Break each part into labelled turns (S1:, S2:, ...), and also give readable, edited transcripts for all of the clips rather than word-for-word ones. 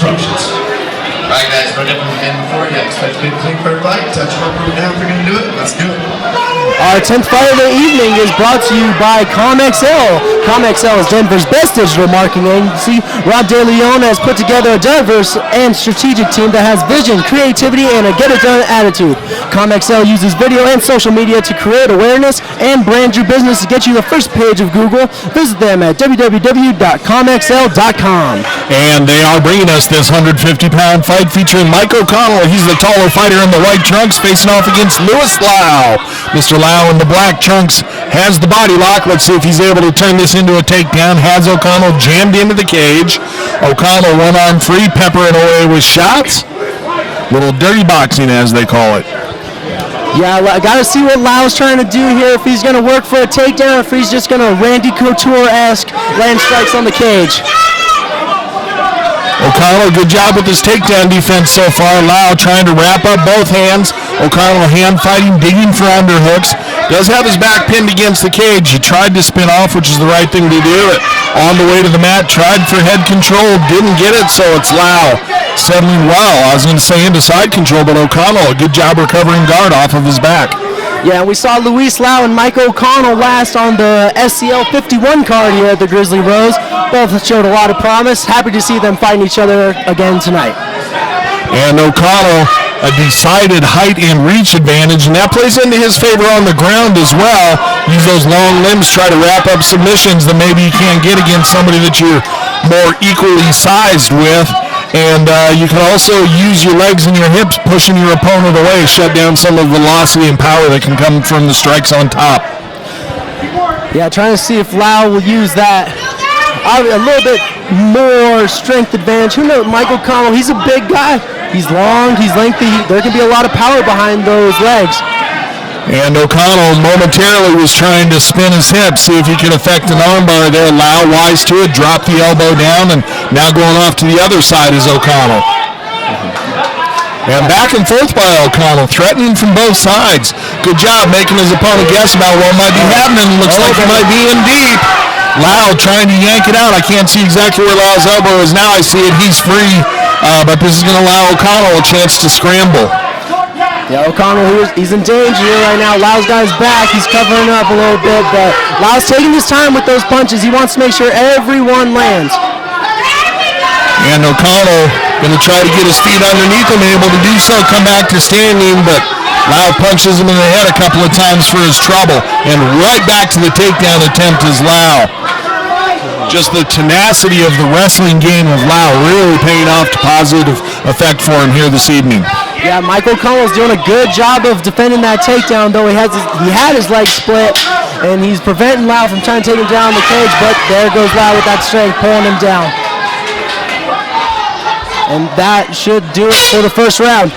S1: instructions. Alright guys, no different than before. You expect to be clean for everybody. Touch them up and down if you're going to do it. Let's do it.
S2: Our 10th fight of the evening is brought to you by ComXL. ComXL is Denver's best digital marketing agency. Rob DeLeon has put together a diverse and strategic team that has vision, creativity, and a get-it-done attitude. ComXL uses video and social media to create awareness and brand your business to get you the first page of Google. Visit them at www.comxl.com.
S3: And they are bringing us this 150-pound fight featuring Mike O'Connell. He's the taller fighter in the white trunks facing off against Louis Lao. Mr. Lao in the black trunks has the body lock. Let's see if he's able to turn this into a takedown. Has O'Connell jammed into the cage. O'Connell one arm free, peppering away with shots. Little dirty boxing, as they call it.
S2: Yeah, I got to see what Lao's trying to do here, if he's going to work for a takedown, or if he's just going to Randy Couture-esque land strikes on the cage.
S3: O'Connell, good job with his takedown defense so far. Lao trying to wrap up both hands. O'Connell hand fighting, digging for underhooks. Does have his back pinned against the cage. He tried to spin off, which is the right thing to do. On the way to the mat, tried for head control, didn't get it, so it's Lao settling well. I was going to say into side control, but O'Connell, a good job recovering guard off of his back.
S2: Yeah, we saw Louis Lao and Mike O'Connell last on the SCL54 card here at the Grizzly Rose. Both showed a lot of promise. Happy to see them fighting each other again tonight.
S3: And O'Connell, a decided height and reach advantage, and that plays into his favor on the ground as well. Use those long limbs, try to wrap up submissions that maybe you can't get against somebody that you're more equally sized with. And you can also use your legs and your hips pushing your opponent away, shut down some of the velocity and power that can come from the strikes on top.
S2: Yeah, trying to see if Lao will use that. A little bit more strength advantage. Who knows? Mike O'Connell, he's a big guy. He's long, he's lengthy. There can be a lot of power behind those legs.
S3: And O'Connell momentarily was trying to spin his hips, see if he could affect an armbar there. Lao wise to it, dropped the elbow down, and now going off to the other side is O'Connell. And back and forth by O'Connell, threatening from both sides. Good job making his opponent guess about what might be happening. Looks like he might be in deep. Lao trying to yank it out. I can't see exactly where Lao's elbow is now. I see it. He's free, but this is going to allow O'Connell a chance to scramble.
S2: Yeah, O'Connell, he's in danger here right now. Lao's got his back. He's covering up a little bit, but Lao's taking his time with those punches. He wants to make sure everyone lands.
S3: And O'Connell going to try to get his feet underneath him, able to do so, come back to standing, but Lao punches him in the head a couple of times for his trouble. And right back to the takedown attempt is Lao. Just the tenacity of the wrestling game of Lao really paying off to positive effect for him here this evening.
S2: Yeah, Mike O'Connell's doing a good job of defending that takedown, though he had his leg split, and he's preventing Lao from trying to take him down the cage, but there goes Lao with that strength, pulling him down. And that should do it for the first round.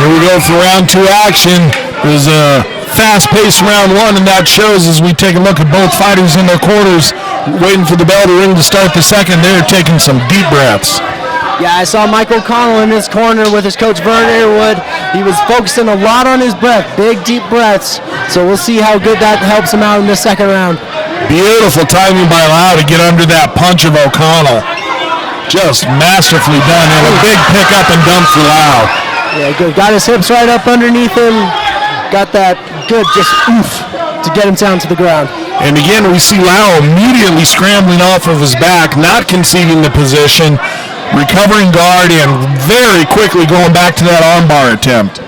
S3: Here we go for round two action. It was a fast-paced round one, and that shows as we take a look at both fighters in their quarters, waiting for the bell to ring to start the second. They're taking some deep breaths.
S2: Yeah, I saw Mike O'Connell in his corner with his coach, Vern Airwood. He was focusing a lot on his breath, big, deep breaths. So we'll see how good that helps him out in the second round.
S3: Beautiful timing by Lao to get under that punch of O'Connell. Just masterfully done, and a big pickup and dump for Lao.
S2: Yeah, good. Got his hips right up underneath him. Got that good just oof to get him down to the ground.
S3: And again, we see Lao immediately scrambling off of his back, not conceding the position, recovering guard, and very quickly going back to that armbar attempt.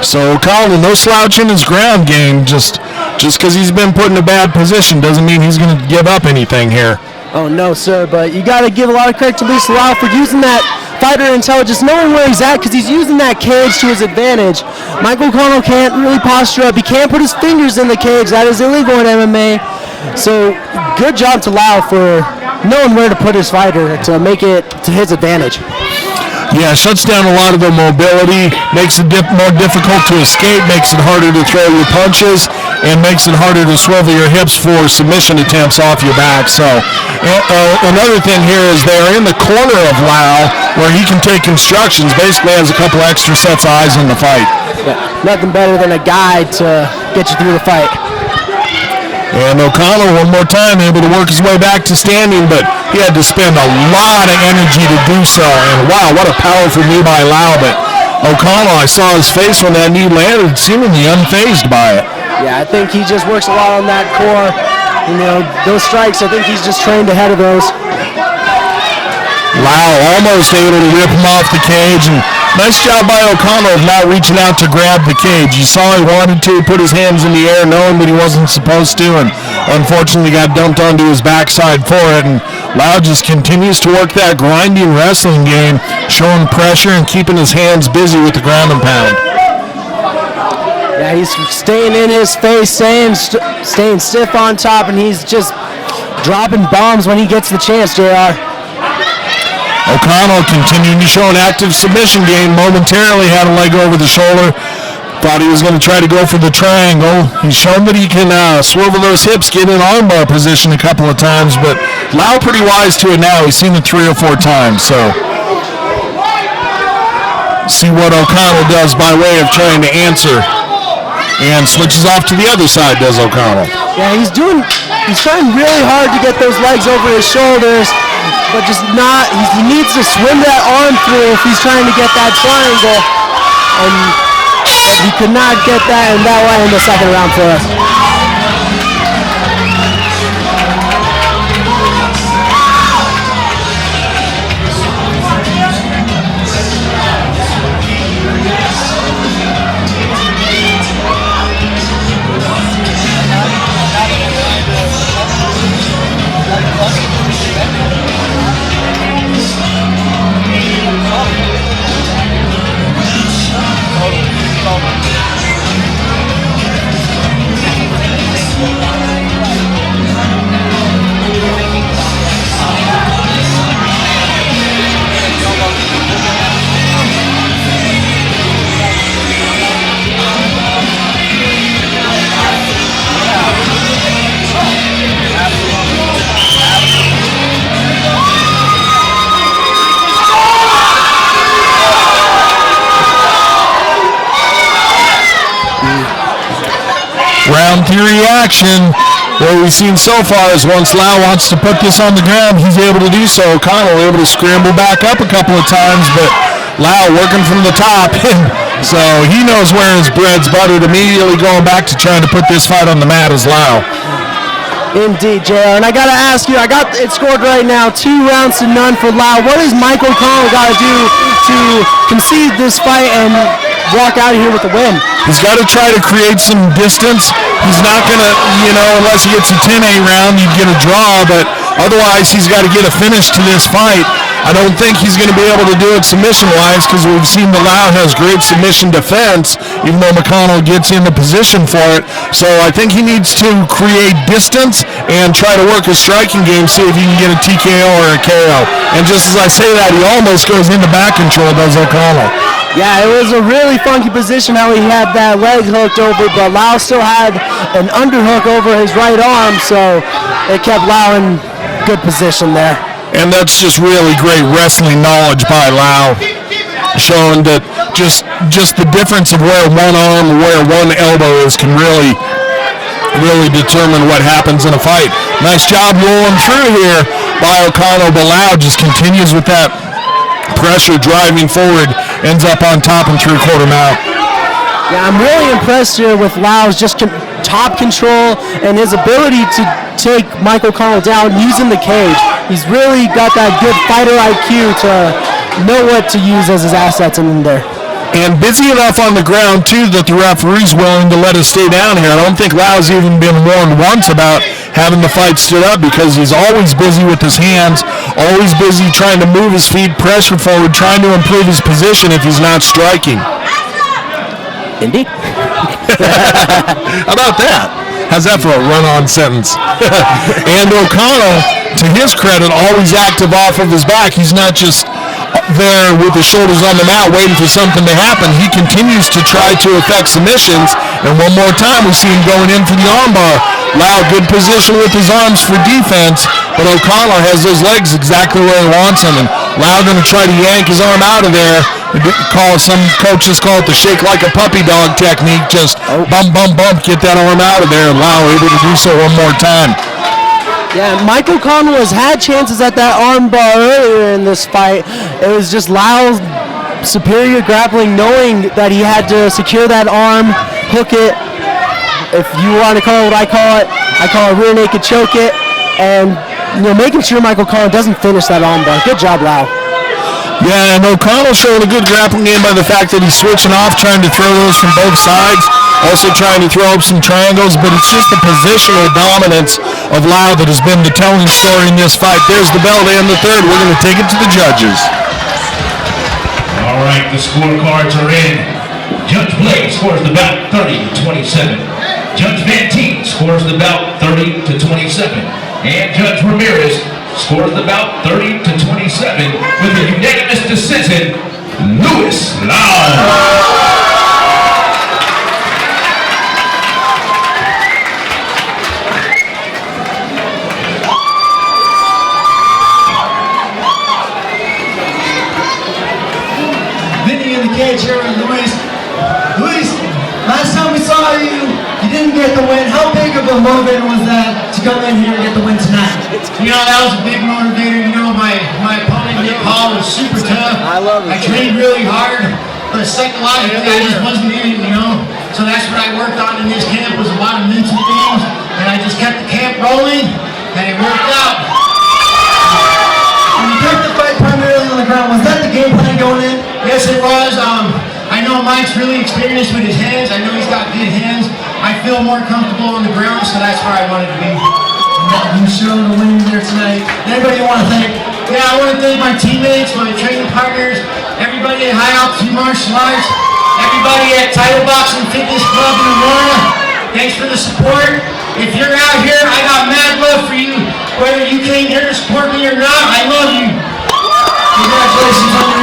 S3: So O'Connell, no slouch in his ground game. Just because he's been put in a bad position doesn't mean he's going to give up anything here.
S2: Oh, no, sir, but you got to give a lot of credit to Lisa Lau for using that fighter intelligence, knowing where he's at, because he's using that cage to his advantage. Michael O'Connell can't really posture up. He can't put his fingers in the cage. That is illegal in MMA. So good job to Lau for knowing where to put his fighter to make it to his advantage.
S3: Yeah, shuts down a lot of the mobility, makes it more difficult to escape, makes it harder to throw your punches, and makes it harder to swivel your hips for submission attempts off your back. So another thing here is they're in the corner of Lau where he can take instructions, basically has a couple extra sets of eyes in the fight.
S2: Yeah, nothing better than a guide to get you through the fight.
S3: And O'Connell, one more time, able to work his way back to standing, but he had to spend a lot of energy to do so. And wow, what a powerful knee by Lau. But O'Connell, I saw his face when that knee landed, seemingly unfazed by it.
S2: Yeah, I think he just works a lot on that core. You know, those strikes, I think he's just trained ahead of those.
S3: Lau almost able to rip him off the cage, and nice job by O'Connell of not reaching out to grab the cage. You saw he wanted to put his hands in the air knowing that he wasn't supposed to, and unfortunately got dumped onto his backside for it. And Lau just continues to work that grinding wrestling game, showing pressure and keeping his hands busy with the ground and pound.
S2: Yeah, he's staying in his face, staying stiff on top, and he's just dropping bombs when he gets the chance, JR.
S3: O'Connell continuing to show an active submission game. Momentarily had a leg over the shoulder. Thought he was going to try to go for the triangle. He's shown that he can swivel those hips, get in armbar position a couple of times, but Lau pretty wise to it now. He's seen it 3 or 4 times, so see what O'Connell does by way of trying to answer. And switches off to the other side, does O'Connell.
S2: Yeah, he's trying really hard to get those legs over his shoulders, but just not, he needs to swim that arm through if he's trying to get that triangle. And he could not get that, and that went in the second round for us.
S3: Round 3 action. What we've seen so far is once Lau wants to put this on the ground, he's able to do so. O'Connell able to scramble back up a couple of times, but Lau working from the top. So he knows where his bread's buttered, immediately going back to trying to put this fight on the mat as Lau.
S2: Indeed, JR. And I got to ask you, I got it scored right now, 2 rounds to none for Lau. What does Michael O'Connell got to do to concede this fight and walk out of here with a win?
S3: He's got to try to create some distance. He's not going to, unless he gets a 10-8 round, he'd get a draw, but otherwise he's got to get a finish to this fight. I don't think he's going to be able to do it submission-wise because we've seen the Lau has great submission defense, even though McConnell gets into position for it. So I think he needs to create distance and try to work his striking game, see if he can get a TKO or a KO. And just as I say that, he almost goes into back control, does O'Connell.
S2: Yeah, it was a really funky position how he had that leg hooked over, but Lau still had an underhook over his right arm, so it kept Lau in good position there.
S3: And that's just really great wrestling knowledge by Lau, showing that just the difference of where one arm or where one elbow is can really determine what happens in a fight. Nice job rolling through here by O'Connell, but Lau just continues with that pressure driving forward, ends up on top and 3/4 mount.
S2: Yeah, I'm really impressed here with Lau's just top control and his ability to take Mike O'Connell down using the cage. He's really got that good fighter IQ to know what to use as his assets in there.
S3: And busy enough on the ground, too, that the referee's willing to let us stay down here. I don't think Lau's even been warned once about having the fight stood up because he's always busy with his hands, always busy trying to move his feet, pressure forward, trying to improve his position if he's not striking.
S2: Indeed.
S3: How about that? How's that for a run-on sentence? And O'Connell, to his credit, always active off of his back. He's not just there with his shoulders on the mat waiting for something to happen. He continues to try to effect submissions, and one more time we see him going in for the armbar. Lau, good position with his arms for defense, but O'Connell has those legs exactly where he wants them, and Lau going to try to yank his arm out of there. Some coaches call it the shake like a puppy dog technique, just bump, bump, bump, get that arm out of there, and Lau able to do so one more time.
S2: Yeah, Mike O'Connell has had chances at that arm bar earlier in this fight. It was just Lau's superior grappling, knowing that he had to secure that arm, hook it. If you want to call it what I call a rear naked choke it, and making sure Mike O'Connell doesn't finish that arm bar. Good job, Lau.
S3: Yeah, and O'Connell showing a good grappling game by the fact that he's switching off, trying to throw those from both sides, also trying to throw up some triangles, but it's just the positional dominance of Lau that has been the telling story in this fight. There's the bell to end the third. We're going to take it to the judges.
S4: All right, the scorecards are in. Judge Blake scores the bout 30-27. Judge Van Teen scores the bout 30-27. And Judge Ramirez scores the bout 30-27 with a unanimous decision, Louis Lau.
S5: Here with Luis. Luis, last time we saw you, you didn't get the win. How big of a motivator was that to come in here and get the win tonight?
S6: That was a big motivator. My opponent, Nick Hall, was super tough. I trained really hard, but psychologically, I just wasn't in it, So that's what I worked on in this camp, was a lot of mental things, and I just kept the camp rolling, and it worked out.
S5: When you kept the fight primarily on the ground, was that the game plan going in?
S6: Yes, it was. I know Mike's really experienced with his hands. I know he's got good hands. I feel more comfortable on the ground, so that's where I wanted to be.
S5: You showed a win there tonight. Anybody you want to thank?
S6: Yeah, I want to thank my teammates, my training partners, everybody at High Altitude Martial Arts, everybody at Title Boxing Fitness Club in Aurora. Thanks for the support. If you're out here, I got mad love for you. Whether you came here to support me or not, I love you. Congratulations on